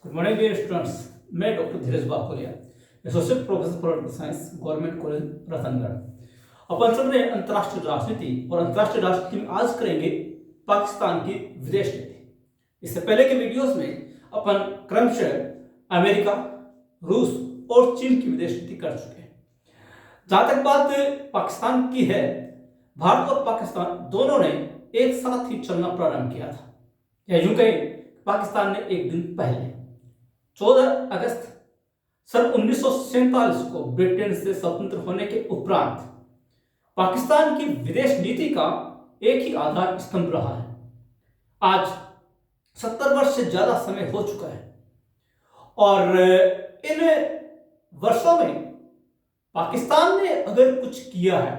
Good morning dear students. मैं doctor Dheeraj Bakolia, associate professor political science, government college Ratangarh. अपन चल रहे हैं अंतर्राष्ट्रीय राजनीति, और अंतर्राष्ट्रीय राजनीति में आज करेंगे पाकिस्तान की विदेश नीति। इससे पहले के वीडियोस में अपन क्रमशः अमेरिका, रूस और चीन की विदेश नीति कर चुके हैं। जहां तक बात पाकिस्तान की है, भारत और पाकिस्तान दोनों ने एक साथ ही चलना प्रारंभ किया था, या यूं कहें पाकिस्तान ने एक दिन पहले 14 अगस्त सन 1947 को ब्रिटेन से स्वतंत्र होने के उपरांत पाकिस्तान की विदेश नीति का एक ही आधार स्तंभ रहा है। आज 70 वर्ष से ज्यादा समय हो चुका है, और इन वर्षों में पाकिस्तान ने अगर कुछ किया है,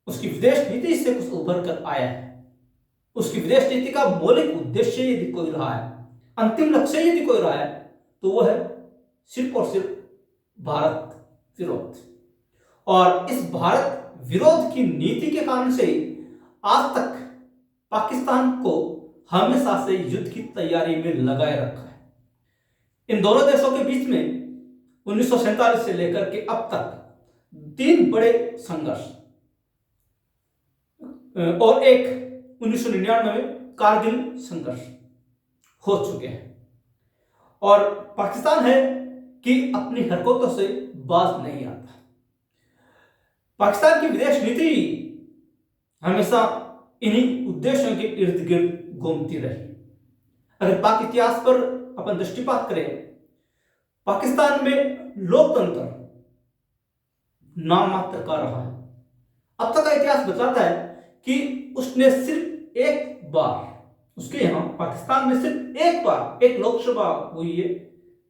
उसकी विदेश नीति से कुछ उभर कर आया है, उसकी विदेश नीति का मौलिक उद्देश्य यदि कोई रहा है, अंतिम लक्ष्य यदि कोई रहा है, तो वह है सिर्फ और सिर्फ भारत विरोध। और इस भारत विरोध की नीति के कारण से आज तक पाकिस्तान को हमेशा से युद्ध की तैयारी में लगाए रखा है। इन दोनों देशों के बीच में 1947 से लेकर के अब तक 3 बड़े संघर्ष और एक 1999 में कारगिल संघर्ष हो चुके हैं, और पाकिस्तान है कि अपनी हरकतों से बाज नहीं आता। पाकिस्तान की विदेश नीति हमेशा इन्हीं उद्देश्यों के इर्द गिर्द घूमती रही। अगर पाक इतिहास पर अपन दृष्टिपात करें, पाकिस्तान में लोकतंत्र नाम मात्र का रहा है। अब तक का इतिहास बताता है कि उसने सिर्फ एक बार, उसके यहां पाकिस्तान में सिर्फ एक बार एक लोकसभा हुई है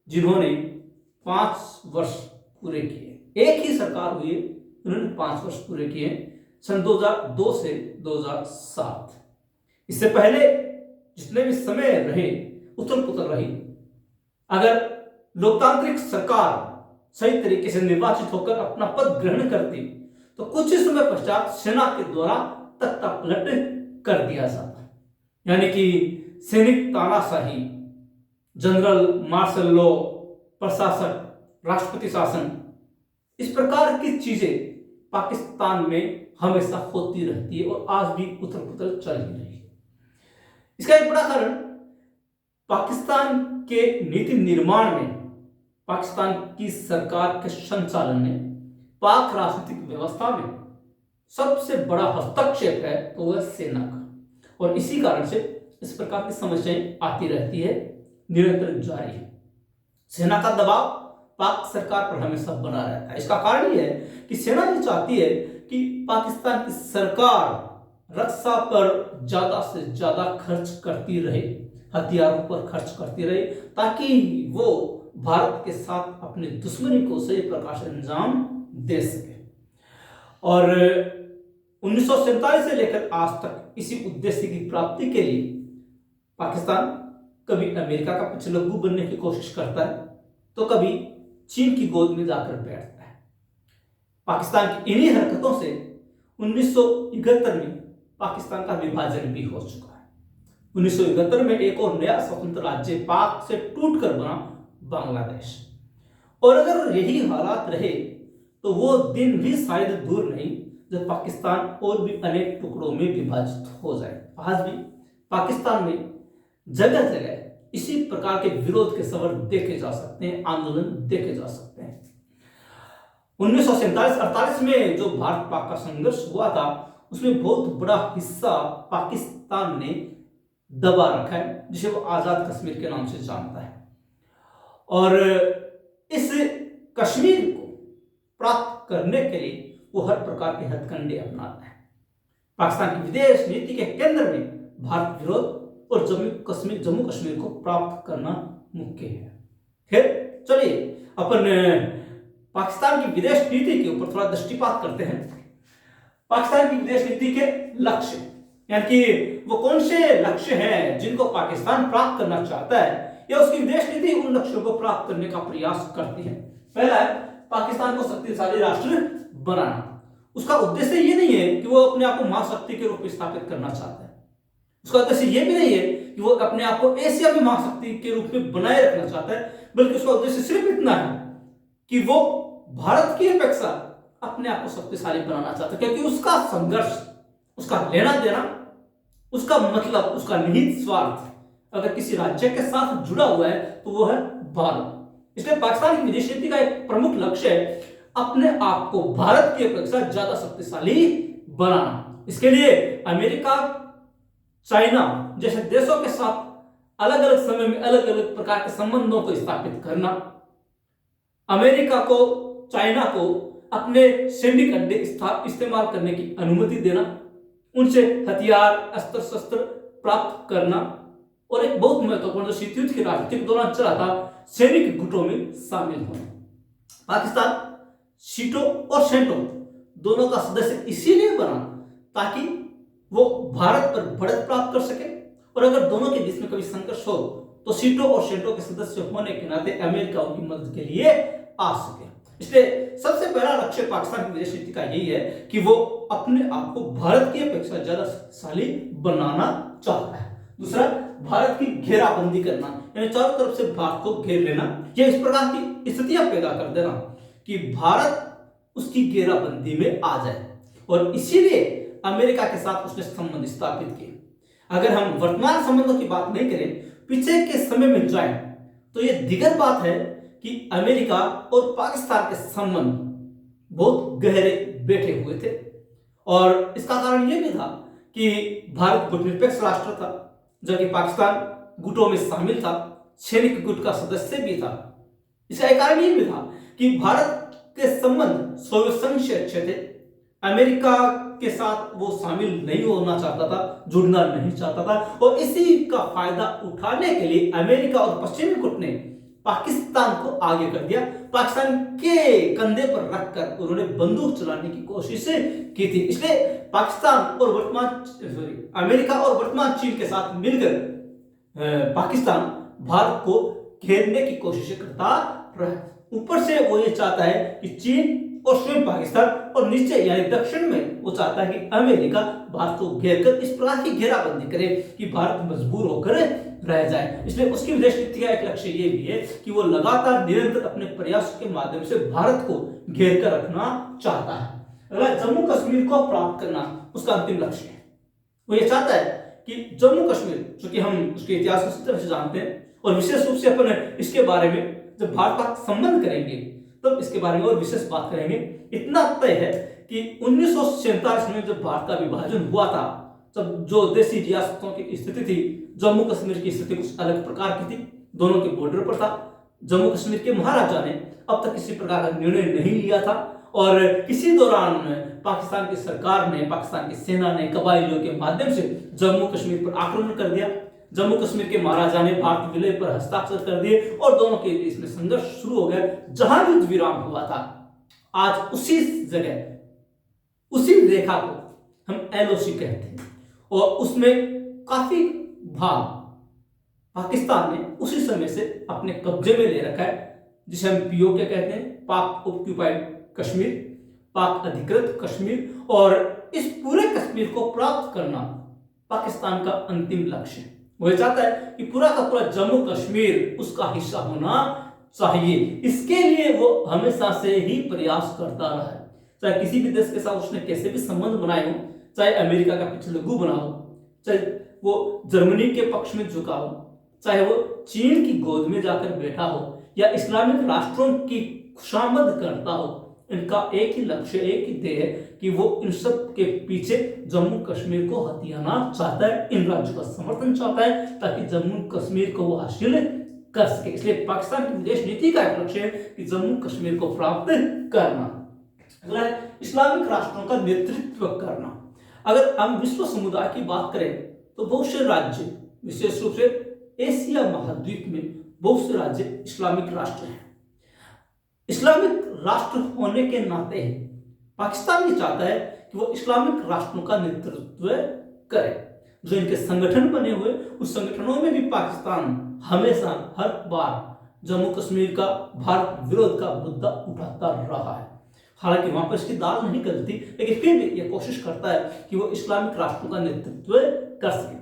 जिन्होंने 5 वर्ष पूरे किए। एक ही सरकार हुई है, उन्होंने 5 वर्ष पूरे किए, सन 2002 से 2007। इससे पहले जितने भी समय रहे, उथल पुथल रही। अगर लोकतांत्रिक सरकार सही तरीके से निर्वाचित होकर अपना पद ग्रहण करती, तो कुछ ही समय पश्चात सेना के द्वारा तख्ता पलट कर दिया जाता। यानी कि सैनिक तानाशाही, जनरल मार्शल लॉ, प्रशासक, राष्ट्रपति शासन, इस प्रकार की चीजें पाकिस्तान में हमेशा होती रहती है, और आज भी उथल पुथल चल ही रही है। इसका एक बड़ा कारण पाकिस्तान के नीति निर्माण में, पाकिस्तान की सरकार के संचालन में, पाक राजनीतिक व्यवस्था में सबसे बड़ा हस्तक्षेप है तो वह सेना का। और इसी कारण से इस प्रकार की समस्याएं आती रहती है, निरंतर जारी है। सेना का दबाव पाक सरकार पर हमेशा बना रहता है। इसका कारण यह है कि सेना ये चाहती है कि पाकिस्तान की सरकार रक्षा पर ज्यादा से ज्यादा खर्च करती रहे, हथियारों पर खर्च करती रहे, ताकि वो भारत के साथ अपनी दुश्मनी को सही प्रकार से अंजाम दे सके। और 1947 से लेकर आज तक इसी उद्देश्य की प्राप्ति के लिए पाकिस्तान कभी अमेरिका का पिछलग्गू बनने की कोशिश करता है, तो कभी चीन की गोद में जाकर बैठता है। पाकिस्तान की इन्हीं हरकतों से 1971 में पाकिस्तान का विभाजन भी हो चुका है। 1971 में एक और नया स्वतंत्र राज्य पाक से टूटकर बना बांग्लादेश। और अगर यही हालात रहे तो वो दिन भी शायद दूर नहीं जब पाकिस्तान और भी अनेक टुकड़ों में विभाजित हो जाए। आज भी पाकिस्तान में जगह जगह इसी प्रकार के विरोध के स्वर देखे जा सकते हैं, आंदोलन देखे जा सकते हैं। 1947-48 में जो भारत पाक का संघर्ष हुआ था, उसमें बहुत बड़ा हिस्सा पाकिस्तान ने दबा रखा है, जिसे वो आजाद कश्मीर के नाम से जानता है। और इस कश्मीर को प्राप्त करने के लिए वो हर प्रकार के हथकंडे अपनाता है। पाकिस्तान की विदेश नीति के केंद्र में भारत विरोध और जम्मू कश्मीर को प्राप्त करना मुख्य है। फिर चलिए अपन पाकिस्तान की विदेश नीति के ऊपर थोड़ा दृष्टिपात करते हैं। पाकिस्तान की विदेश नीति के लक्ष्य, यानी कि वो कौन से लक्ष्य हैं जिनको पाकिस्तान प्राप्त करना चाहता है, या उसकी विदेश नीति उन लक्ष्यों को प्राप्त करने का प्रयास करती है। पहला है पाकिस्तान को शक्तिशाली राष्ट्र बनाना। उसका उद्देश्य ये नहीं है कि वो अपने आप को महाशक्ति के रूप में स्थापित करना चाहता है। उसका उद्देश्य ये भी नहीं है कि वो अपने आप को एशिया में महाशक्ति के रूप में बनाए रखना चाहता है, बल्कि उसका उद्देश्य सिर्फ इतना है कि वो भारत की अपेक्षा अपने आप को शक्तिशाली बनाना चाहता है, क्योंकि उसका संघर्ष, उसका लेना देना, उसका मतलब, उसका निहित स्वार्थ अगर किसी राज्य के साथ जुड़ा हुआ है तो वो है भारत। इसलिए पाकिस्तान की विदेश नीति का एक प्रमुख लक्ष्य है अपने आप को भारत की अपेक्षा ज्यादा शक्तिशाली बनाना। इसके लिए अमेरिका, चाइना जैसे देशों के साथ अलग अलग समय में अलग अलग प्रकार के संबंधों को स्थापित करना, अमेरिका को, चाइना को अपने सैनिक अड्डे इस्तेमाल करने की अनुमति देना, उनसे हथियार, अस्त्र शस्त्र प्राप्त करना, और एक बहुत महत्वपूर्ण जो शीत युद्ध की राजनीति के दौरान चला था, सैनिक गुटों में शामिल होना। पाकिस्तान शीटो और सेंटो दोनों का सदस्य इसीलिए बना ताकि वो भारत पर बढ़त प्राप्त कर सके, और अगर दोनों के बीच में कभी संघर्ष हो तो शीटो और सेंटो के सदस्य होने के नाते अमेरिका उनकी मदद के लिए आ सके। इसलिए सबसे पहला लक्ष्य पाकिस्तान की विदेश नीति का यही है कि वो अपने आप को भारत की अपेक्षा ज्यादा शक्तिशाली बनाना चाहता है। दूसरा, भारत की घेराबंदी करना, यानी चारों तरफ से भारत को घेर लेना, या इस प्रकार की स्थितियां पैदा कर देना कि भारत उसकी घेराबंदी में आ जाए, और इसीलिए अमेरिका के साथ उसने संबंध स्थापित किए। अगर हम वर्तमान संबंधों की बात नहीं करें, पीछे के समय में जाएं, तो यह दिग्गज बात है कि अमेरिका और पाकिस्तान के संबंध बहुत गहरे बैठे हुए थे, और इसका कारण यह भी था कि भारत गुटनिरपेक्ष राष्ट्र था, जबकि पाकिस्तान गुटों में शामिल था, सैनिक गुट का सदस्य भी था। इसका एक कारण यह भी था कि भारत के संबंध सोवियत संघ से अच्छे थे, अमेरिका के साथ वो शामिल नहीं होना चाहता था, जुड़ना नहीं चाहता था, और इसी का फायदा उठाने के लिए अमेरिका और पश्चिमी गुट ने पाकिस्तान को आगे कर दिया। पाकिस्तान के कंधे पर रखकर उन्होंने बंदूक चलाने की कोशिश की थी। इसलिए पाकिस्तान और अमेरिका और वर्तमान चीन के साथ मिलकर पाकिस्तान भारत को घेरने की कोशिश करता रहा। ऊपर से वो ये चाहता है कि चीन और स्वयं पाकिस्तान, और नीचे यानी दक्षिण में वो चाहता है कि अमेरिका भारत को घेरकर इस प्रकार की घेराबंदी करे कि भारत मजबूर होकर रह जाए। इसलिए उसकी विदेश नीति का एक लक्ष्य ये भी है कि वो लगातार निरंतर अपने प्रयास के माध्यम से भारत को घेर कर रखना चाहता है। अगला, जम्मू कश्मीर को प्राप्त करना उसका अंतिम लक्ष्य है। वो ये चाहता है कि जम्मू कश्मीर, चूंकि हम उसके इतिहास को अच्छी तरह से जानते हैं, और विशेष रूप से अपन इसके बारे में जब भारत पाक संबंध करेंगे तब इसके बारे में और विशेष बात करेंगे। इतना तय है कि 1947 में जब भारत का विभाजन हुआ था, तब जो देशी रियासतों की स्थिति थी, जम्मू कश्मीर की स्थिति कुछ अलग प्रकार की थी, दोनों के बॉर्डर पर था। जम्मू कश्मीर के महाराजा ने अब तक किसी प्रकार का निर्णय नहीं लिया था, और किसी दौरान पाकिस्तान की सरकार ने, पाकिस्तान की सेना ने कबायलियों के माध्यम से जम्मू कश्मीर पर आक्रमण कर दिया। जम्मू कश्मीर के महाराजा ने भारत विलय पर हस्ताक्षर कर दिए, और दोनों के बीच में संघर्ष शुरू हो गया। जहां युद्ध विराम हुआ था, आज उसी जगह, उसी रेखा को हम एलओसी कहते हैं, और उसमें काफी भाग पाकिस्तान ने उसी समय से अपने कब्जे में ले रखा है, जिसे हम पीओके कहते हैं, पाक ऑक्यूपाइड कश्मीर, पाक अधिकृत कश्मीर। और इस पूरे कश्मीर को प्राप्त करना पाकिस्तान का अंतिम लक्ष्य है। वो चाहता है कि पूरा का पूरा जम्मू कश्मीर उसका हिस्सा होना चाहिए। इसके लिए वो हमेशा से ही प्रयास करता रहा है, चाहे किसी भी देश के साथ उसने कैसे भी संबंध बनाए हो, चाहे अमेरिका का पिछलग्गू बना हो, चाहे वो जर्मनी के पक्ष में झुका हो, चाहे वो चीन की गोद में जाकर बैठा हो, या इस्लामिक राष्ट्रों की खुशामद करता हो, इनका एक ही लक्ष्य, एक ही ध्येय है कि वो इन सब के पीछे जम्मू कश्मीर को हथियाना चाहता है, इन राज्यों का समर्थन चाहता है, ताकि जम्मू कश्मीर को वो हासिल कर सके। इसलिए पाकिस्तान की विदेश नीति का एक लक्ष्य है कि जम्मू कश्मीर को प्राप्त करना। अगला है इस्लामिक राष्ट्रों का नेतृत्व करना। अगर हम विश्व समुदाय की बात करें तो बहुत से राज्य, विशेष रूप से एशिया महाद्वीप में बहुत से राज्य इस्लामिक राष्ट्र हैं। इस्लामिक राष्ट्र होने के नाते पाकिस्तान ये चाहता है कि वो इस्लामिक राष्ट्रों का नेतृत्व करे। जो इनके संगठन बने हुए, उस संगठनों में भी पाकिस्तान हमेशा हर बार जम्मू कश्मीर का भारत विरोध का मुद्दा उठाता रहा है। हालांकि वहां पर इसकी दाल नहीं गलती, लेकिन फिर भी यह कोशिश करता है कि वो इस्लामिक राष्ट्रों का नेतृत्व कर सके।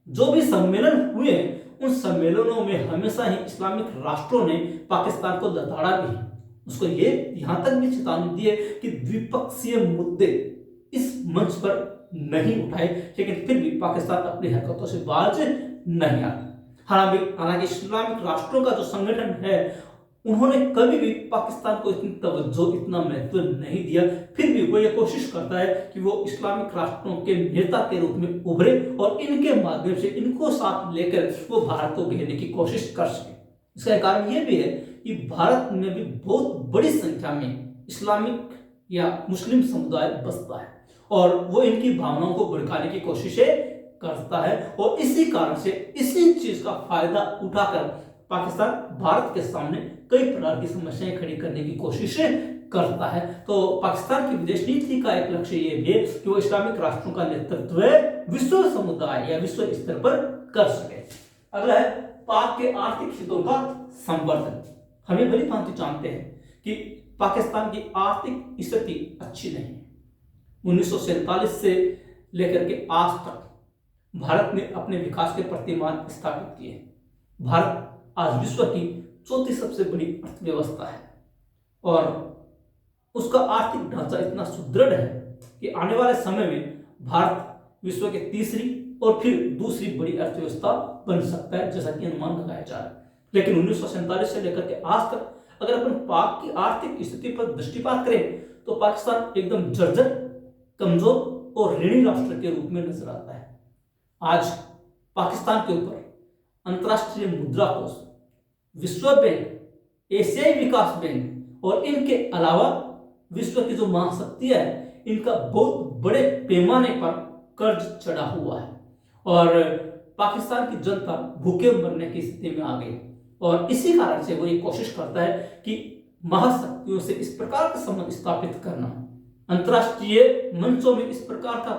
जो भी सम्मेलन हुए उन सम्मेलनों में हमेशा ही इस्लामिक राष्ट्रों ने पाकिस्तान को लताड़ा भी है। उसको ये यहां तक भी चेतावनी दी है कि द्विपक्षीय मुद्दे इस मंच पर नहीं उठाए, लेकिन फिर भी पाकिस्तान अपनी हरकतों से बाज नहीं आता। हालांकि इस्लामिक राष्ट्रों का जो संगठन है उन्होंने कभी भी पाकिस्तान को इतनी तवज्जो, इतना महत्व नहीं दिया, फिर भी वो ये कोशिश करता है कि वो इस्लामिक राष्ट्रों के नेता के रूप में उभरे और इनके माध्यम से इनको साथ लेकर वो भारत को घेरने की कोशिश कर सके। इसका कारण ये भी है कि भारत में भी बहुत बड़ी संख्या में इस्लामिक या मुस्लिम समुदाय बसता है और वो इनकी भावनाओं को भड़काने की कोशिशें करता है और इसी कारण से इसी चीज का फायदा उठाकर पाकिस्तान भारत के सामने कई प्रकार की समस्याएं खड़ी करने की कोशिशें करता है। तो पाकिस्तान की विदेश नीति का एक लक्ष्य ये भी है कि वो इस्लामिक राष्ट्रों का नेतृत्व विश्व समुदाय या विश्व स्तर पर कर सके। अगला है पाक के आर्थिक हितों का संवर्धन। हमें भली भांति जानते हैं कि पाकिस्तान की आर्थिक स्थिति अच्छी नहीं है। 1947 से लेकर के आज तक भारत ने अपने विकास के प्रतिमान स्थापित किए। भारत आज विश्व की चौथी सबसे बड़ी अर्थव्यवस्था है और उसका आर्थिक ढांचा इतना सुदृढ़ है कि आने वाले समय में भारत विश्व के तीसरी और फिर दूसरी बड़ी अर्थव्यवस्था बन सकता है, जैसा कि अनुमान लगाया जा रहा है। लेकिन 1947 से लेकर के आज तक अगर अपन पाक की आर्थिक स्थिति पर दृष्टिपात करें तो पाकिस्तान एकदम जर्जर, कमजोर और ऋणी राष्ट्र के रूप में नजर आता है। आज पाकिस्तान के ऊपर अंतर्राष्ट्रीय मुद्रा कोष, विश्व बैंक, एशियाई विकास बैंक और इनके अलावा विश्व की जो महाशक्तियां हैं इनका बहुत बड़े पैमाने पर कर्ज चढ़ा हुआ है और पाकिस्तान की जनता भूखे मरने की स्थिति में आ गई और इसी कारण से वो ये कोशिश करता है कि महाशक्तियों से इस प्रकार का संबंध स्थापित करना, अंतर्राष्ट्रीय मंचों में इस प्रकार का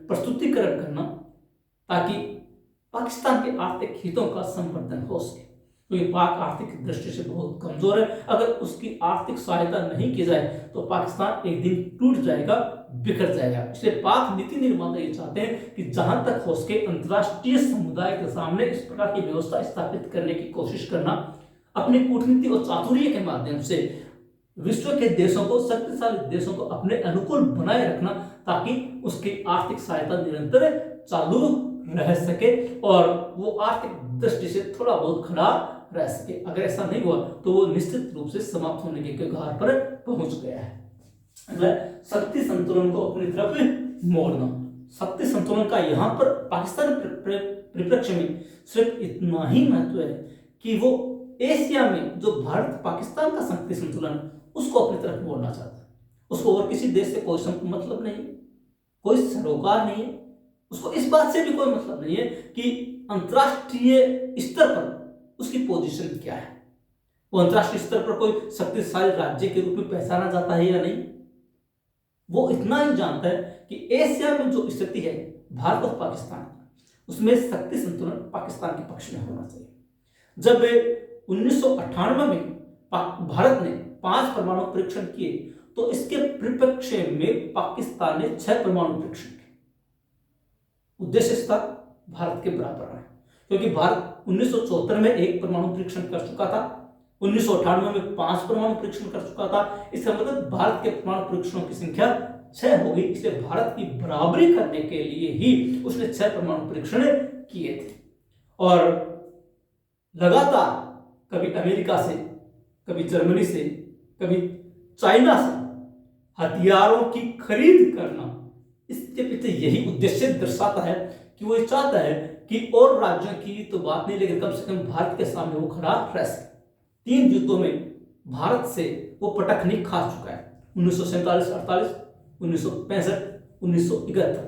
प्रस्तुतिकरण करना ताकि पाकिस्तान के आर्थिक हितों का संवर्धन हो सके। क्योंकि पाक आर्थिक दृष्टि से बहुत कमजोर है, अगर उसकी आर्थिक सहायता नहीं की जाए तो पाकिस्तान एक दिन टूट जाएगा, बिखर जाएगा। इसलिए पाक नीति निर्माता ये चाहते हैं कि जहां तक हो सके अंतर्राष्ट्रीय समुदाय के सामने इस प्रकार की व्यवस्था स्थापित करने की कोशिश करना, अपनी कूटनीति और चातुर्य के माध्यम से विश्व के देशों को, शक्तिशाली देशों को अपने अनुकूल बनाए रखना ताकि उसकी आर्थिक सहायता निरंतर चालू रह सके और वो आर्थिक दृष्टि से थोड़ा बहुत खड़ा रह सके। अगर ऐसा नहीं हुआ तो वो निश्चित रूप से समाप्त होने के कगार पर पहुंच गया है। शक्ति संतुलन को अपनी तरफ मोड़ना। शक्ति संतुलन का यहाँ पर पाकिस्तान परिप्रेक्ष्य में सिर्फ इतना ही महत्व है कि वो एशिया में जो भारत पाकिस्तान का शक्ति संतुलन उसको अपनी तरफ मोड़ना चाहता है। उसको और किसी देश से कोई मतलब नहीं, कोई सरोकार नहीं है, उसको इस बात से भी कोई मतलब नहीं है कि अंतर्राष्ट्रीय स्तर पर उसकी पोजीशन क्या है, वो अंतर्राष्ट्रीय स्तर पर कोई शक्तिशाली राज्य के रूप में पहचाना जाता है या नहीं। वो इतना ही जानता है कि एशिया में जो स्थिति है भारत और पाकिस्तान, उसमें शक्ति संतुलन पाकिस्तान के पक्ष में होना चाहिए। जब 1998 में भारत ने 5 परमाणु परीक्षण किए तो इसके परिप्रेक्ष्य में पाकिस्तान ने 6 परमाणु परीक्षण किए। उद्देश्य था भारत के बराबर है, क्योंकि भारत 1974 में 1 परमाणु परीक्षण कर चुका था, 1998 में 5 परमाणु परीक्षण कर चुका था। इसका मतलब भारत के परमाणु परीक्षणों की संख्या 6 हो गई। इसलिए भारत की बराबरी करने के लिए ही उसने 6 परमाणु परीक्षण किए थे और लगातार कभी अमेरिका से, कभी जर्मनी से, कभी चाइना से हथियारों की खरीद करना, इसके पीछे यही उद्देश्य दर्शाता है कि वो चाहता है कि और राज्यों की तो बात नहीं, लेकिन कम से कम भारत के सामने वो खड़ा रह सके। 3 युद्धों में भारत से वो पटक नहीं खा चुका है, 1947-48, 1965, 1971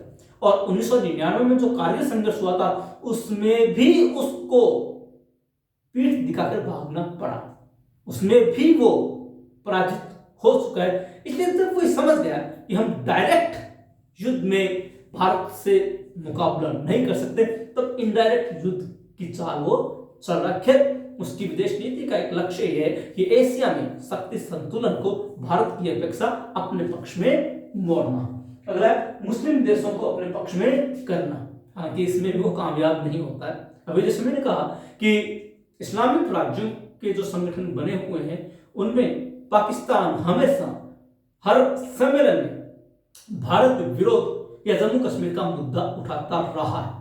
और 1999 में जो कारगिल संघर्ष हुआ था उसमें भी उसको पीठ दिखाकर भागना पड़ा, उसमें भी वो पराजित हो चुका है। इसलिए जब वो समझ गया कि हम डायरेक्ट युद्ध में भारत से मुकाबला नहीं कर सकते, तब इनडायरेक्ट युद्ध की चाल वो चल रहा है। उसकी विदेश नीति का एक लक्ष्य है कि एशिया में शक्ति संतुलन को भारत की अपेक्षा अपने पक्ष में मोड़ना। अगला मुस्लिम देशों को अपने पक्ष में करना। हालांकि इसमें भी वो कामयाब नहीं होता है। अभी जैसे मैंने कहा कि इस्लामिक राज्यों के जो संगठन बने हुए हैं उनमें पाकिस्तान हमेशा हर सम्मेलन में भारत विरोध या जम्मू कश्मीर का मुद्दा उठाता रहा है।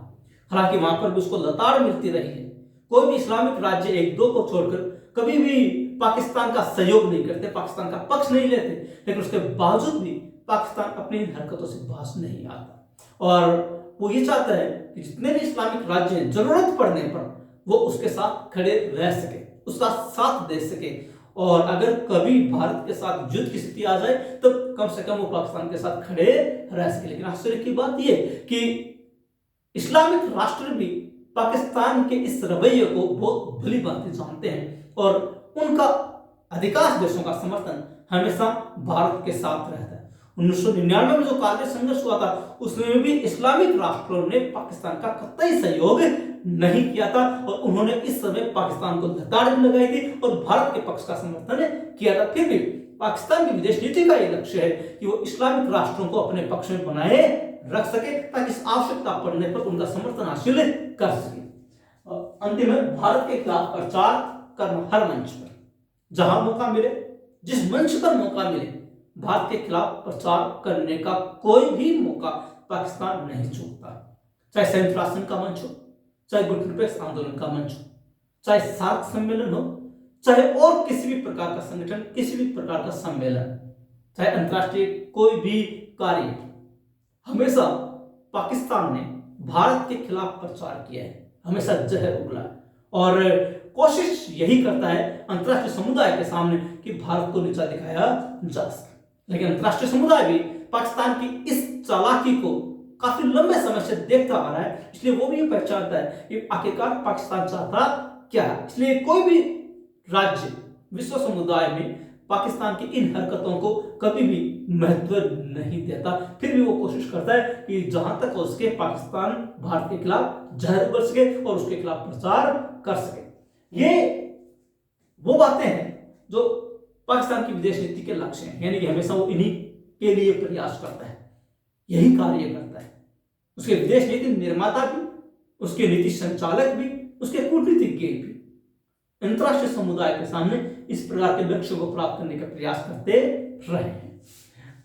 हालांकि वहां पर भी उसको लताड़ मिलती रही है। कोई भी इस्लामिक राज्य एक दो को छोड़कर कभी भी पाकिस्तान का सहयोग नहीं करते, पाकिस्तान का पक्ष नहीं लेते, लेकिन उसके बावजूद भी पाकिस्तान अपनी इन हरकतों से बाज नहीं आता और वो ये चाहता है कि जितने भी इस्लामिक राज्य हैं जरूरत पड़ने पर वो उसके साथ खड़े रह सके, उसका साथ दे सके और अगर कभी भारत के साथ युद्ध की स्थिति आ जाए तो कम से कम वो पाकिस्तान के साथ खड़े रह सके। लेकिन आश्चर्य की बात यह कि इस्लामिक राष्ट्र भी पाकिस्तान के इस रवैये को बहुत भली भांति जानते हैं और उनका अधिकांश देशों का समर्थन हमेशा भारत के साथ रहता है। 1999 में जो कारगिल संघर्ष हुआ था उसमें भी इस्लामिक राष्ट्रों ने पाकिस्तान का कतई सहयोग नहीं किया था और उन्होंने इस समय पाकिस्तान को लताड़ भी लगाई थी और भारत के पक्ष का समर्थन किया था। फिर भी पाकिस्तान की विदेश नीति का यह लक्ष्य है कि वो इस्लामिक राष्ट्रों को अपने पक्ष में बनाए रख सके ताकि इस आवश्यकता पड़ने पर उनका समर्थन हासिल कर सके। अंतिम में भारत के खिलाफ प्रचार करना हर मंच पर जहां मौका मिले, जिस मंच पर मौका मिले, भारत के खिलाफ प्रचार करने का कोई भी मौका पाकिस्तान नहीं चूकता। चाहे संयुक्त राष्ट्र का मंच हो, चाहे गुटनिरपेक्ष आंदोलन का मंच हो, चाहे सार्क सम्मेलन हो, चाहे और किसी भी प्रकार का संगठन, किसी भी प्रकार का सम्मेलन, चाहे अंतर्राष्ट्रीय कोई भी कार्य, हमेशा पाकिस्तान ने भारत के खिलाफ प्रचार किया है, हमेशा जहर उगला और कोशिश यही करता है अंतर्राष्ट्रीय समुदाय के सामने कि भारत को नीचा दिखाया जा सके। लेकिन अंतर्राष्ट्रीय समुदाय भी पाकिस्तान की इस चालाकी को काफी लंबे समय से देखता आ रहा है, इसलिए वो भी पहचानता है कि आखिरकार पाकिस्तान चाहता क्या है। इसलिए कोई भी राज्य विश्व समुदाय में पाकिस्तान की इन हरकतों को कभी भी महत्व नहीं देता, फिर भी वो कोशिश करता है कि जहां तक हो सके पाकिस्तान भारत के खिलाफ जहर उगल सके और उसके खिलाफ प्रचार कर सके। ये वो बातें हैं जो पाकिस्तान की विदेश नीति के लक्ष्य हैं, यानी कि हमेशा वो इन्हीं के लिए प्रयास करता है, यही कार्य करता है। उसके विदेश नीति निर्माता भी, उसके नीति संचालक भी, उसके कूटनीतिज्ञ भी अंतर्राष्ट्रीय समुदाय के सामने इस प्रकार के लक्ष्यों को प्राप्त करने का प्रयास करते रहे हैं।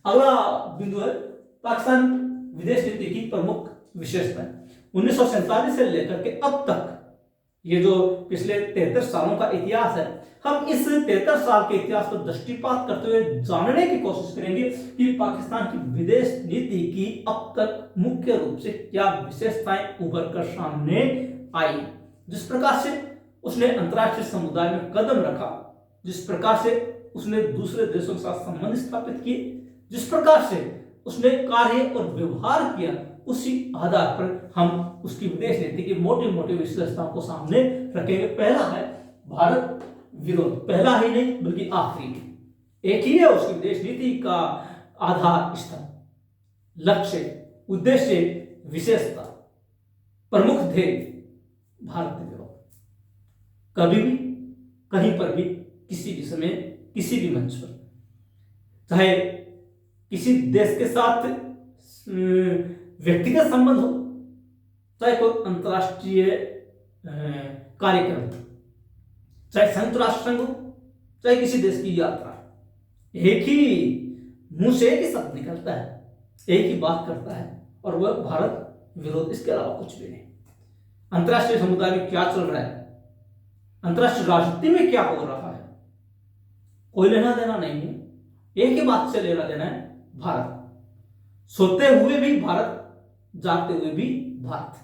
अगला बिंदु है पाकिस्तान विदेश नीति की प्रमुख विशेषताएं। 1947 से लेकर के अब तक ये जो पिछले 73 सालों का इतिहास है, हम इस 73 साल के इतिहास पर दृष्टिपात करते हुए जानने की कोशिश करेंगे कि पाकिस्तान की विदेश नीति की अब तक मुख्य रूप से क्या विशेषताएं उभर कर सामने आई। जिस प्रकार से उसने अंतर्राष्ट्रीय समुदाय में कदम रखा, जिस प्रकार से उसने दूसरे देशों के साथ संबंध स्थापित किए, जिस प्रकार से उसने कार्य और व्यवहार किया, उसी आधार पर हम उसकी विदेश नीति की मोटी मोटी विशेषताओं को सामने रखेंगे। पहला है भारत विरोध, पहला ही नहीं बल्कि आखिरी एक ही है उसकी विदेश नीति का आधार स्तंभ, लक्ष्य, उद्देश्य, विशेषता, प्रमुख ध्येय भारत विरोध। कभी भी कहीं पर भी किसी भी समय किसी भी मंच पर, चाहे किसी देश के साथ व्यक्तिगत संबंध हो, चाहे कोई अंतर्राष्ट्रीय कार्यक्रम, चाहे संयुक्त राष्ट्र संघ हो, चाहे किसी देश की यात्रा, एक ही मुंह से एक ही शब्द निकलता है, एक ही बात करता है और वह भारत विरोध, इसके अलावा कुछ भी नहीं। अंतर्राष्ट्रीय समुदाय में क्या चल रहा है, अंतर्राष्ट्रीय राजनीति में क्या हो रहा है, कोई लेना देना नहीं है। एक ही बात से लेना देना है, भारत। सोते हुए भी भारत, जागते हुए भी भारत।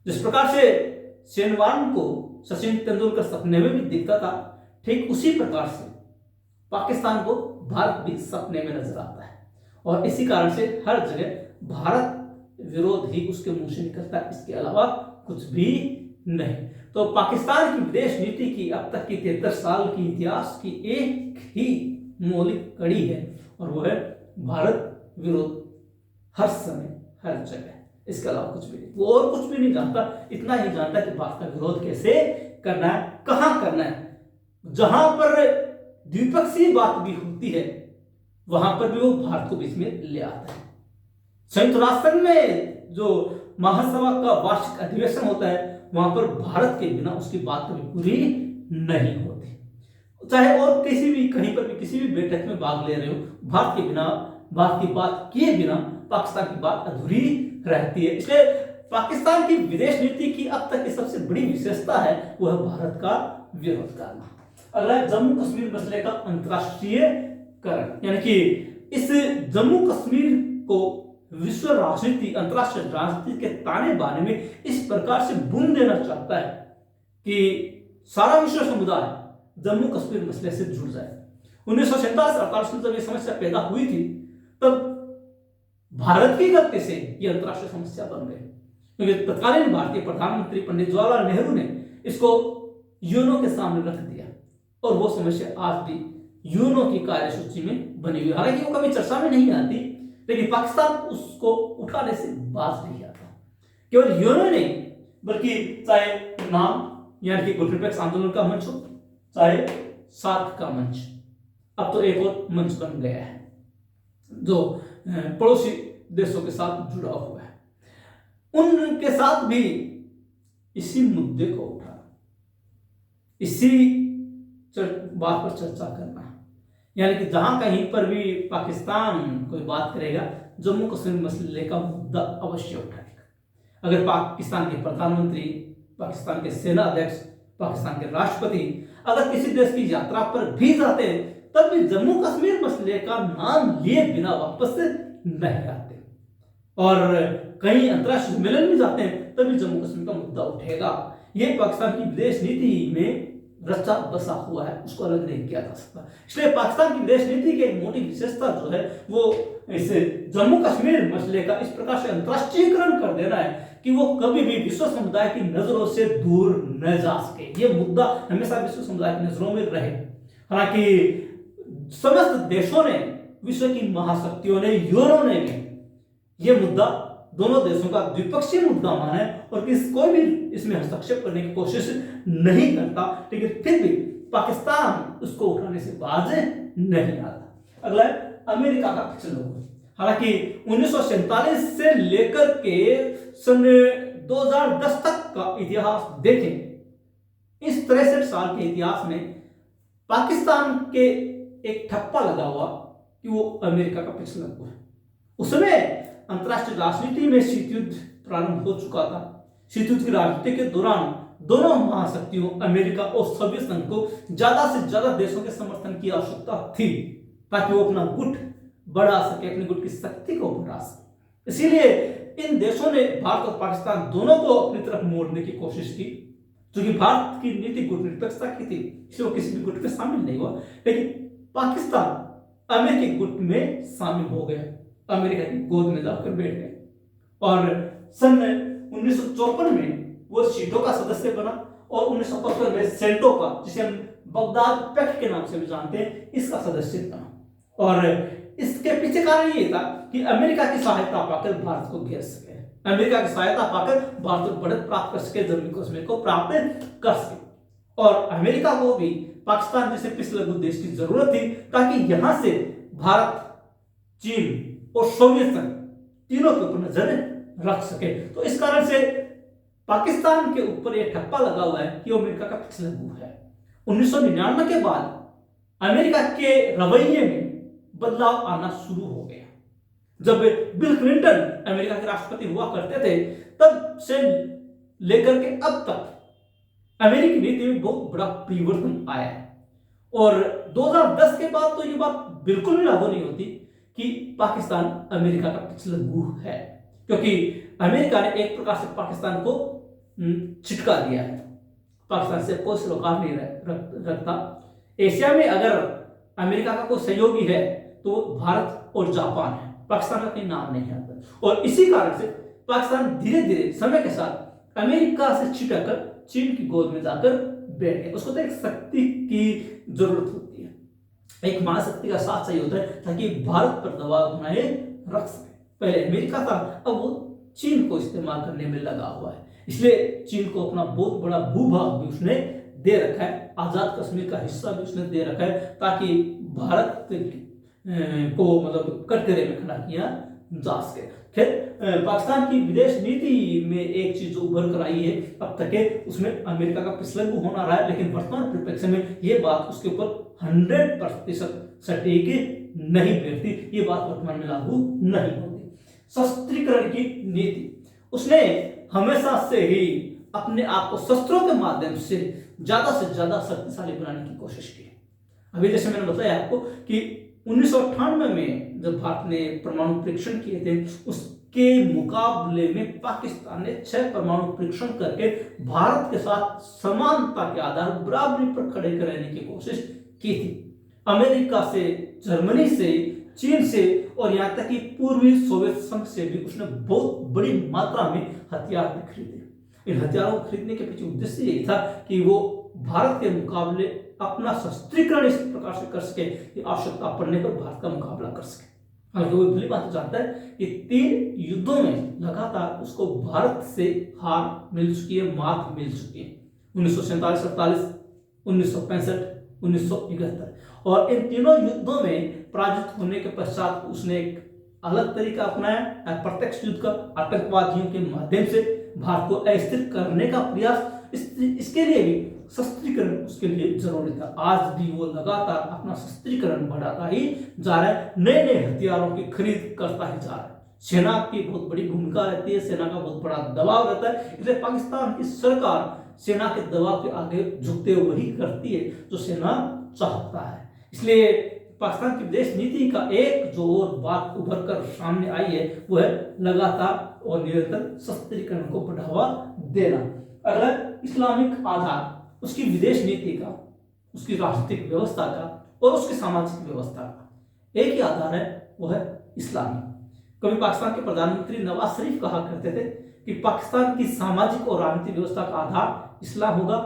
जिस प्रकार से शेनवार्न को सचिन तेंदुलकर सपने में भी दिखता था, ठीक उसी प्रकार से पाकिस्तान को भारत भी सपने में नजर आता है और इसी कारण से हर जगह भारत विरोध ही उसके मुंह से निकलता है, इसके अलावा कुछ भी नहीं। तो पाकिस्तान की विदेश नीति की अब तक की 73 साल की इतिहास की एक ही मौलिक कड़ी है और वह है भारत विरोध, हर समय हर जगह, इसके अलावा कुछ भी नहीं। वो और कुछ भी नहीं जानता, इतना ही जानता है कि भारत का विरोध कैसे करना है, कहां करना है। जहां पर द्विपक्षीय बात भी होती है वहां पर भी वो भारत को बीच में ले आता है। संयुक्त राष्ट्र में जो महासभा का वार्षिक अधिवेशन होता है, वहां पर भारत के बिना उसकी बात कभी पूरी नहीं होती। चाहे और किसी भी कहीं पर भी किसी भी बैठक में भाग ले रहे हो, भारत के बिना, भारत की बात किए बिना पाकिस्तान की बात अधूरी रहती है। इसलिए पाकिस्तान की विदेश नीति की अब तक की सबसे बड़ी विशेषता है वह भारत का विरोध करना। अगला है जम्मू कश्मीर मसले का अंतरराष्ट्रीयकरण, यानी कि इस जम्मू कश्मीर को विश्व राजनीति, अंतरराष्ट्रीय राजनीति के ताने बाने में इस प्रकार से बुन देना चाहता है कि सारा विश्व समुदाय जम्मू कश्मीर मसले से जुड़ जाए। 1947-48 में जब ये समस्या पैदा हुई थी, तब भारत की गलती से ये अंतरराष्ट्रीय समस्या बन गई, क्योंकि तत्कालीन भारतीय प्रधानमंत्री पंडित जवाहरलाल नेहरू ने इसको यूएनओ के सामने रख दिया और वो समस्या आज भी यूएनओ की कार्यसूची में बनी हुई। हालांकि वो कभी चर्चा में नहीं आती, लेकिन पाकिस्तान उसको उठाने से बाज नहीं आता। केवल यूएनओ नहीं, बल्कि चाहे नाम यानी कि गुटनिरपेक्ष आंदोलन का मंच हो, चाहे सार्क का मंच, अब तो एक और मंच बन गया है जो पड़ोसी देशों के साथ जुड़ा हुआ है। उनके साथ भी इसी मुद्दे को उठा, इसी बात पर चर्चा करना, यानी कि जहां कहीं पर भी पाकिस्तान कोई बात करेगा, जम्मू कश्मीर मसले का मुद्दा अवश्य उठाएगा। अगर पाकिस्तान के प्रधानमंत्री, पाकिस्तान के सेना अध्यक्ष, पाकिस्तान के राष्ट्रपति अगर किसी देश की यात्रा पर भी जाते हैं, तब भी जम्मू कश्मीर मसले का नाम लिए बिना वापस नहीं आते, और कहीं अंतर्राष्ट्रीय सम्मेलन में जाते हैं तभी जम्मू कश्मीर का मुद्दा उठेगा। यह पाकिस्तान की विदेश नीति में रचा बसा हुआ है, उसको अलग नहीं किया जा सकता। इसलिए पाकिस्तान की विदेश नीति की एक मोटी विशेषता जो है वो इस जम्मू कश्मीर मसले का इस प्रकार से अंतरराष्ट्रीयकरण कर देना है कि वो कभी भी विश्व समुदाय की नजरों से दूर न जा सके। ये मुद्दा हमेशा विश्व समुदाय की नजरों में रहे। हालांकि समस्त देशों ने, विश्व की महाशक्तियों ने, यूएनओ ने भी ये मुद्दा दोनों देशों का द्विपक्षीय मुद्दा माना है और कोई भी इसमें हस्तक्षेप करने की कोशिश नहीं करता, लेकिन फिर भी पाकिस्तान उसको उठाने से बाज नहीं आता। अगला है अमेरिका का पिछला। हालांकि 1947 से लेकर के सन 2010 तक का इतिहास देखें, इस 63 साल के इतिहास में पाकिस्तान के एक ठप्पा लगा हुआ कि वो अमेरिका का पिछला हुआ है। उसमें अंतरराष्ट्रीय राजनीति में शीत युद्ध प्रारंभ हो चुका था। शीत युद्ध की राजनीति के दौरान दोनों महाशक्तियों अमेरिका और सोवियत संघ को ज्यादा से ज्यादा देशों के समर्थन की आवश्यकता थी ताकि वो अपना गुट बढ़ा सके, अपने गुट की शक्ति को बढ़ा सके। इसीलिए इन देशों ने भारत और पाकिस्तान दोनों को अपनी तरफ मोड़ने की कोशिश की। क्योंकि भारत की नीति गुटनिरपेक्षता की थी, इसलिए वो किसी भी गुट में शामिल नहीं हुआ, लेकिन पाकिस्तान अमेरिकी गुट में शामिल हो गया, अमेरिका की गोद में जाकर बैठ गए और सन 1954 में वो सीटों का सदस्य बना और 1975 में सेंटो का, जिसे हम बगदाद पैक्ट के नाम से भी जानते हैं, इसका सदस्य बना। और इसके पीछे कारण ये था कि अमेरिका की सहायता पाकर भारत को घेर सके, अमेरिका की सहायता पाकर भारत को बढ़त प्राप्त कर सके, जम्मू कश्मीर को प्राप्त कर सके। और अमेरिका को भी पाकिस्तान जैसे पिछले देश की जरूरत थी ताकि यहां से भारत, चीन और सोवियत संघ तीनों के ऊपर नजर रख सके। तो इस कारण से पाकिस्तान के ऊपर यह ठप्पा लगा हुआ है कि वो अमेरिका का पिछला है। 1999 के बाद अमेरिका के रवैये में बदलाव आना शुरू हो गया। जब बिल क्लिंटन अमेरिका के राष्ट्रपति हुआ करते थे, तब से लेकर के अब तक अमेरिकी नीति में बहुत बड़ा परिवर्तन आया है। और 2010 के बाद तो ये बात बिल्कुल भी लागू नहीं होती कि पाकिस्तान अमेरिका का पिछला गुह है, क्योंकि अमेरिका ने एक प्रकार से पाकिस्तान को छिटका दिया है। पाकिस्तान से कोई सरोकार नहीं रखता। एशिया में अगर अमेरिका का कोई सहयोगी है तो भारत और जापान है, पाकिस्तान का कहीं नाम नहीं आता। और इसी कारण से पाकिस्तान धीरे धीरे समय के साथ अमेरिका से छिटकर चीन की गोद में जाकर बैठ गया। उसको तो एक शक्ति की जरूरत होती है, एक महाशक्ति का साथ चाहिए होता है ताकि भारत पर दबाव बनाए रख सके। पहले अमेरिका था, अब वो चीन को इस्तेमाल करने में लगा हुआ है। इसलिए चीन को अपना बहुत बड़ा भूभाग भी उसने दे रखा है, आजाद कश्मीर का हिस्सा भी उसने दे रखा है ताकि भारत को मतलब कटघरे में खड़ा किया जा सके। खैर पाकिस्तान की विदेश नीति में एक चीज जो उभर कर आई है अब तक है, उसमें अमेरिका का पिछलन होना रहा है, लेकिन वर्तमान परिप्रेक्ष्य में ये बात उसके ऊपर 100% सटीक नहीं बैठती, ये बात वर्तमान में लागू नहीं होती। शस्त्रीकरण की नीति, उसने हमेशा से ही अपने आप को शस्त्रों के माध्यम से ज्यादा शक्तिशाली बनाने की कोशिश की। अभी जैसे मैंने बताया आपको कि 1998 में जब भारत ने परमाणु परीक्षण किए थे, उसके मुकाबले में पाकिस्तान ने 6 परमाणु परीक्षण करके भारत के साथ समानता के आधार बराबरी पर खड़े रहने की कोशिश की थी। अमेरिका से, जर्मनी से, चीन से और यहाँ तक कि पूर्वी सोवियत संघ से भी उसने बहुत बड़ी मात्रा में हथियार भी खरीदे। इन हथियारों को खरीदने के पीछे उद्देश्य यही था कि वो भारत के मुकाबले अपना शस्त्रीकरण इस प्रकार से कर सके कि आवश्यकता पड़ने पर भारत का मुकाबला कर सके। हालांकि वो भली बात जानता है कि 3 युद्धों में लगातार उसको भारत से हार मिल चुकी है, मात मिल चुकी है। 1947-48, 1965, 1971, और इन तीनों युद्धों में पराजित होने के पश्चात उसने एक अलग तरीका अपनाया, अप्रत्यक्ष युद्ध का, आतंकवादियों के माध्यम से भारत को अस्थिर करने का प्रयास। इसके लिए भी शस्त्रीकरण उसके लिए जरूरी था। आज भी वो लगातार अपना शस्त्रीकरण बढ़ाता ही जा रहा है, नए नए हथियारों की खरीद करता ही जा रहा है। सेना की बहुत बड़ी भूमिका रहती है, सेना का बहुत बड़ा दबाव रहता है, इसलिए पाकिस्तान की सरकार सेना के दबाव के आगे झुकते हुए वही करती है जो सेना चाहता है। इसलिए पाकिस्तान की विदेश नीति का एक जो और बात उभर कर सामने आई है वो है लगातार और निरंतर शस्त्रीकरण को बढ़ावा देना। अगर इस्लामिक आधार उसकी विदेश नीति का, उसकी राजनीतिक व्यवस्था का और उसकी सामाजिक व्यवस्था का एक ही आधार है, वो है इस्लामी। कभी पाकिस्तान के प्रधानमंत्री नवाज शरीफ कहा करते थे कि पाकिस्तान की सामाजिक और राजनीतिक व्यवस्था का आधार इस्लाम होगा,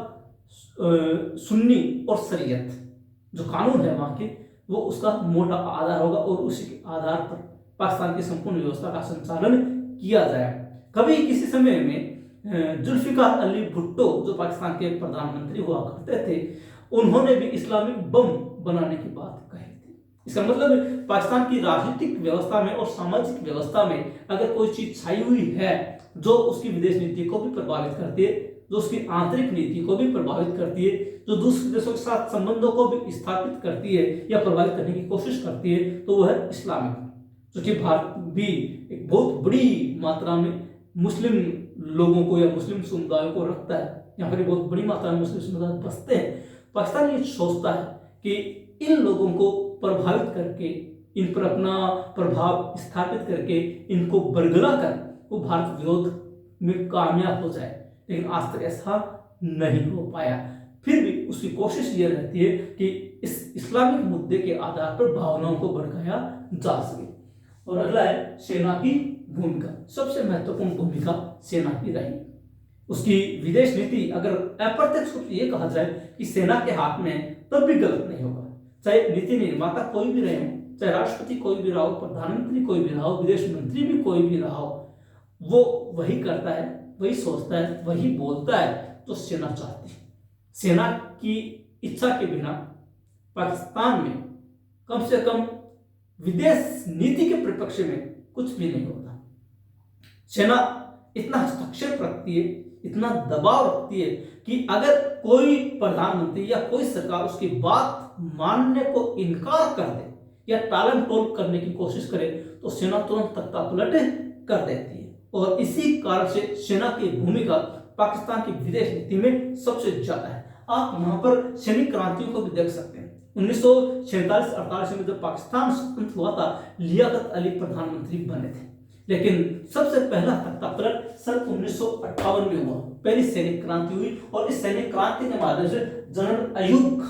सुन्नी और शरीयत जो कानून है वहां के, वो उसका मोटा आधार होगा और उसी के आधार पर पाकिस्तान की संपूर्ण व्यवस्था का संचालन किया जाए। कभी किसी समय में जुल्फिकार अली भुट्टो जो पाकिस्तान के प्रधानमंत्री हुआ करते थे, उन्होंने भी इस्लामिक बम बनाने की बात कही थी। इसका मतलब पाकिस्तान की राजनीतिक व्यवस्था में और सामाजिक व्यवस्था में अगर कोई चीज छाई हुई है जो उसकी विदेश नीति को भी प्रभावित करती है, जो उसकी आंतरिक नीति को भी प्रभावित करती है, जो दूसरे देशों के साथ संबंधों को भी स्थापित करती है या प्रभावित करने की कोशिश करती है, तो वो है इस्लामिक। क्योंकि भारत भी एक बहुत बड़ी मात्रा में मुस्लिम लोगों को या मुस्लिम समुदायों को रखता है, यहाँ पर बहुत बड़ी मात्रा में मुस्लिम समुदाय बसते हैं। पाकिस्तान ये सोचता है कि इन लोगों को प्रभावित करके, इन पर अपना प्रभाव स्थापित करके, इनको बरगला कर वो भारत विरोध में कामयाब हो जाए, लेकिन आज तक ऐसा नहीं हो पाया। फिर भी उसकी कोशिश ये रहती है कि इस इस्लामिक मुद्दे के आधार पर भावनाओं को भड़काया जा सके। और अगला है सेना की भूमिका। सबसे महत्वपूर्ण भूमिका सेना की रही। उसकी विदेश नीति अगर अप्रत्यक्ष रूप से ये कहा जाए कि सेना के हाथ में, तब भी गलत नहीं होगा। चाहे नीति निर्माता कोई भी रहे हो, चाहे राष्ट्रपति कोई भी रहा हो, प्रधानमंत्री कोई भी रहा हो, विदेश मंत्री भी कोई भी रहा हो, वो वही करता है, वही सोचता है, वही बोलता है जो सेना चाहती है। सेना की इच्छा के बिना पाकिस्तान में कम से कम विदेश नीति के परिप्रेक्ष्य में कुछ भी नहीं होता। सेना इतना हस्तक्षेप रखती है, इतना दबाव रखती है कि अगर कोई प्रधानमंत्री या कोई सरकार उसकी बात मानने को इनकार कर दे या टालम टोल करने की कोशिश करे तो सेना तुरंत तख्ता पलट कर देती है। और इसी कारण से सेना की भूमिका पाकिस्तान की विदेश नीति में सबसे ज्यादा है। आप यहाँ पर सैनिक क्रांतियों को भी देख सकते हैं। 1947-48 में जब पाकिस्तान स्वतंत्र हुआ था, लियाकत अली प्रधानमंत्री बने थे, लेकिन सबसे पहला तख्ता पलट सन 1958 में हुआ। पहली सैनिक क्रांति हुई और इस सैनिक क्रांति के माध्यम से जनरल अयूब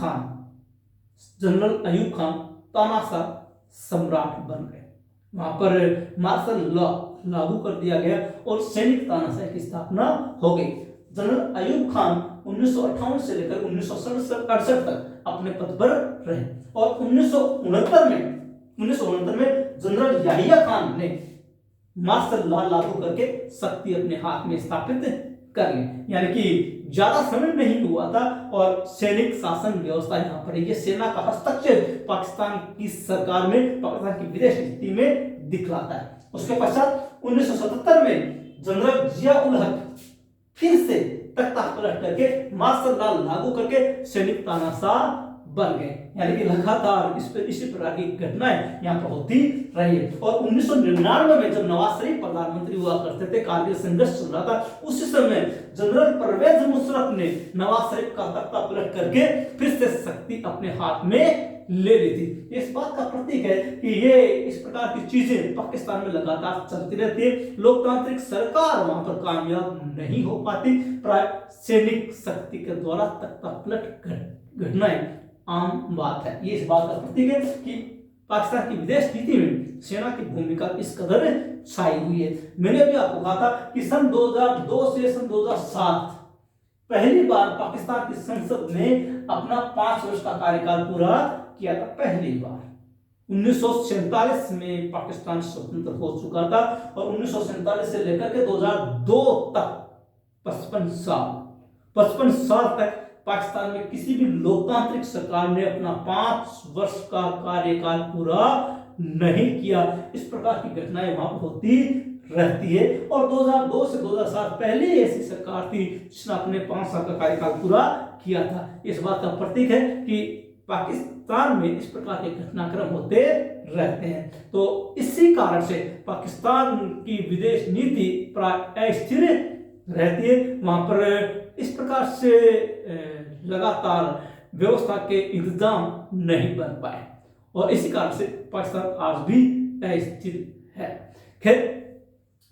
खान तानाशाह सम्राट बन गए। वहां पर मार्शल लॉ लागू कर दिया गया और सैनिक तानाशाही की स्थापना हो गई। जनरल अयूब खान 1958 से लेकर 1968 तक अपने पद पर रहे और 1969 में जनरल याहिया खान ने मार्शल लॉ लागू करके शक्ति अपने हाथ में स्थापित कर ली। यानी कि ज्यादा समय नहीं हुआ था और सैनिक शासन व्यवस्था यहाँ पर ये सेना का हस्तक्षेप पाकिस्तान की सरकार में, पाकिस्तान की विदेश नीति में दिखलाता है। उसके पश्चात 1977 में जनरल जिया उल हक फिर से तख्ता पलट करके मार्शल लॉ लागू करके सैनिक तानाशाह बन गए। यानी कि लगातार इसी प्रकार की घटनाएं यहाँ पर होती रही। और 1999 में जब नवाज शरीफ प्रधानमंत्री हुआ करते थे, कारगिल संघर्ष चल रहा था, उसी समय जनरल परवेज मुशर्रफ ने नवाज शरीफ का तख्ता पलट करके फिर से शक्ति अपने हाथ में ले ली थी। इस बात का प्रतीक है कि ये इस प्रकार की चीजें पाकिस्तान में लगातार चलती रहती है। लोकतांत्रिक सरकार वहां पर कामयाब नहीं हो पाती, प्राय सैनिक शक्ति के द्वारा तख्ता पलट घटनाएं आम बात है। ये इस बात का प्रतीक है कि पाकिस्तान की विदेश नीति में सेना की भूमिका इस कदर छाई हुई है। मैंने अभी आपको कहा था कि सन 2002 से सन 2007 पहली बार पाकिस्तान की संसद ने अपना 5 वर्ष का कार्यकाल पूरा किया था। पहली बार 1947 में पाकिस्तान स्वतंत्र हो चुका था और 1947 से लेकर के 2002 तक 55 साल तक पाकिस्तान में किसी भी लोकतांत्रिक सरकार ने अपना 5 वर्ष का कार्यकाल पूरा नहीं किया। इस प्रकार की घटनाएं वहां पर होती रहती है। और 2002 से 2007 पहले ऐसी सरकार थी जिसने अपने 5 साल का कार्यकाल पूरा किया था। इस बात का प्रतीक है कि पाकिस्तान में इस प्रकार के घटनाक्रम होते रहते हैं। तो इसी कारण से पाकिस्तान की विदेश नीति प्राय अस्थिर रहती है। वहां पर इस प्रकार से लगातार व्यवस्था के इंतजाम नहीं बन पाए और इसी कारण से पाकिस्तान आज भी अस्थिर है। खैर,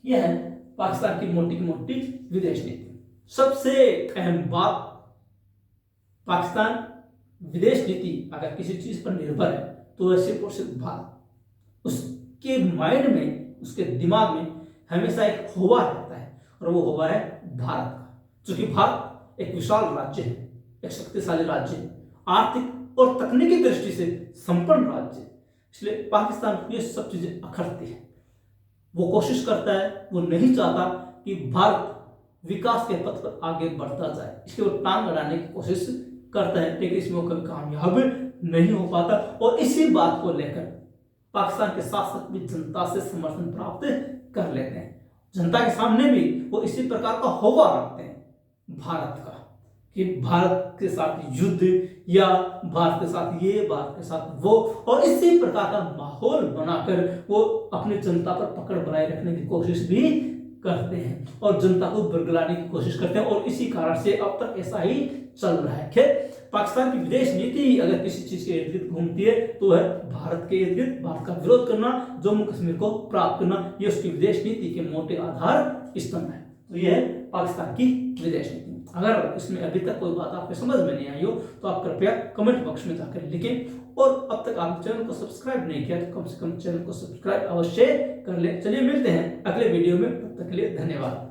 यह है पाकिस्तान की मोटी विदेश नीति। सबसे अहम बात, पाकिस्तान विदेश नीति अगर किसी चीज पर निर्भर है तो वह सिर्फ और सिर्फ भारत। उसके माइंड में, उसके दिमाग में हमेशा एक होवा रहता है और वो होवा है भारत का। क्योंकि भारत एक विशाल राज्य है, एक शक्तिशाली राज्य है, आर्थिक और तकनीकी दृष्टि से संपन्न राज्य है। इसलिए पाकिस्तान ये सब चीजें अखरती है। वो कोशिश करता है, वो नहीं चाहता कि भारत विकास के पथ पर आगे बढ़ता जाए, इसलिए वो टांग अड़ाने की कोशिश करता है, लेकिन इसमें वो कभी कामयाब नहीं हो पाता। और इसी बात को लेकर पाकिस्तान के शासक भी जनता से समर्थन प्राप्त कर लेते हैं। जनता के सामने भी वो इसी प्रकार का होवा रखते हैं भारत का, कि भारत के साथ युद्ध या भारत के साथ ये, भारत के साथ वो, और इसी प्रकार का माहौल बनाकर वो अपनी जनता पर पकड़ बनाए रखने की कोशिश भी करते हैं और जनता को बरगलाने की कोशिश करते हैं। और इसी कारण से अब तक ऐसा ही चल रहा है। खैर, पाकिस्तान की विदेश नीति अगर किसी चीज के इर्द गिर्द घूमती है तो है भारत के इर्द गिर्द, भारत का विरोध करना, जम्मू कश्मीर को प्राप्त करना, ये उसकी विदेश नीति के मोटे आधार स्तंभ है। तो यह है पाकिस्तान की विदेश नीति। अगर इसमें अभी तक कोई बात आपको समझ में नहीं आई हो तो आप कृपया कमेंट बॉक्स में जाकर लिखें। और अब तक आप चैनल को सब्सक्राइब नहीं किया तो कम से कम चैनल को सब्सक्राइब अवश्य कर ले। चलिए मिलते हैं अगले वीडियो में, तब तक के लिए धन्यवाद।